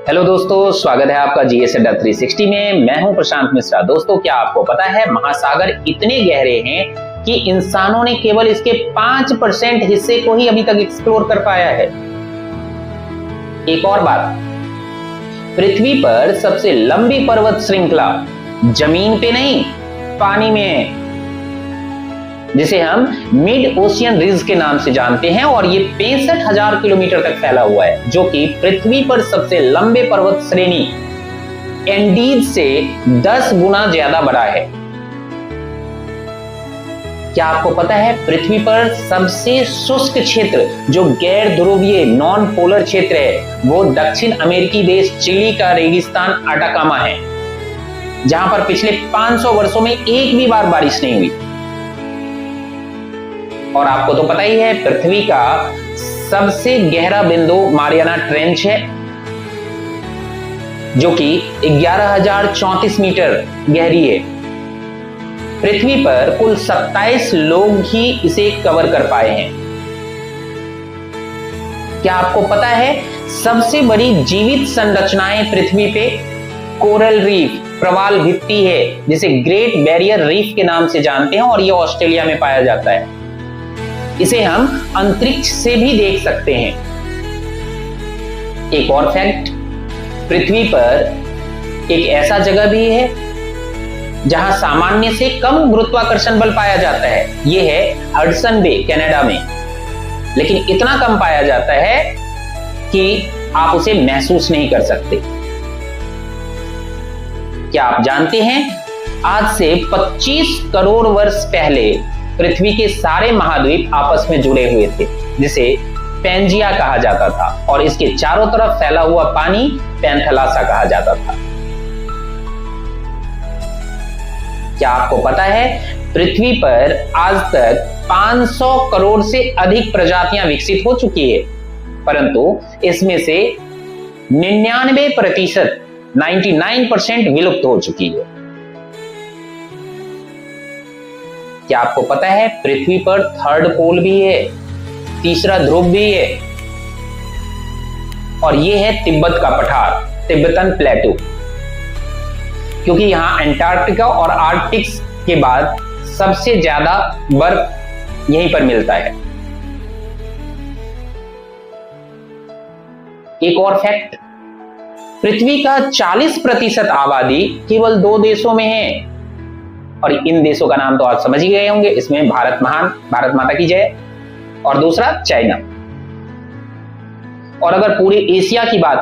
Hello दोस्तों, स्वागत है आपका जीएस अड्डा 360 में। मैं हूं प्रशांत मिश्रा। दोस्तों, क्या आपको पता है महासागर इतने गहरे हैं कि इंसानों ने केवल इसके 5% हिस्से को ही अभी तक एक्सप्लोर कर पाया है। एक और बात, पृथ्वी पर सबसे लंबी पर्वत श्रृंखला जमीन पे नहीं, पानी में है, जिसे हम मिड ओशियन रिज के नाम से जानते हैं, और ये 65,000 किलोमीटर तक फैला हुआ है, जो कि पृथ्वी पर सबसे लंबे पर्वत श्रेणी एंडीज से 10 गुना ज्यादा बड़ा है। क्या आपको पता है पृथ्वी पर सबसे शुष्क क्षेत्र जो गैर ध्रुवीय नॉन पोलर क्षेत्र है, वो दक्षिण अमेरिकी देश चिली का रेगिस्तान अटाकामा है, जहां पर पिछले 500 वर्षों में एक भी बार बारिश नहीं हुई। और आपको तो पता ही है पृथ्वी का सबसे गहरा बिंदु मारियाना ट्रेंच है, जो कि 11,034 मीटर गहरी है। पृथ्वी पर कुल 27 लोग ही इसे कवर कर पाए हैं। क्या आपको पता है सबसे बड़ी जीवित संरचनाएं पृथ्वी पे कोरल रीफ, प्रवाल भित्ति है, जिसे ग्रेट बैरियर रीफ के नाम से जानते हैं, और यह ऑस्ट्रेलिया में पाया जाता है। इसे हम अंतरिक्ष से भी देख सकते हैं। एक और फैक्ट, पृथ्वी पर एक ऐसा जगह भी है जहां सामान्य से कम गुरुत्वाकर्षण बल पाया जाता है। यह है हडसन बे, कनाडा में। लेकिन इतना कम पाया जाता है कि आप उसे महसूस नहीं कर सकते। क्या आप जानते हैं आज से 25 करोड़ वर्ष पहले पृथ्वी के सारे महाद्वीप आपस में जुड़े हुए थे, जिसे पैंजिया कहा जाता था, और इसके चारों तरफ फैला हुआ पानी पैंथलासा कहा जाता था। क्या आपको पता है पृथ्वी पर आज तक 500 करोड़ से अधिक प्रजातियां विकसित हो चुकी है, परंतु इसमें से 99% 99% विलुप्त हो चुकी है। क्या आपको पता है पृथ्वी पर थर्ड पोल भी है, तीसरा ध्रुव भी है, और यह है तिब्बत का पठार, तिब्बतन प्लेटू, क्योंकि यहां अंटार्कटिका और आर्कटिक के बाद सबसे ज्यादा बर्फ यहीं पर मिलता है। एक और फैक्ट, पृथ्वी का 40% आबादी केवल 2 देशों में है, और इन देशों का नाम तो आप समझ ही गए होंगे। इसमें भारत महान, भारत माता की जय, और दूसरा चाइना। और अगर पूरे एशिया की बात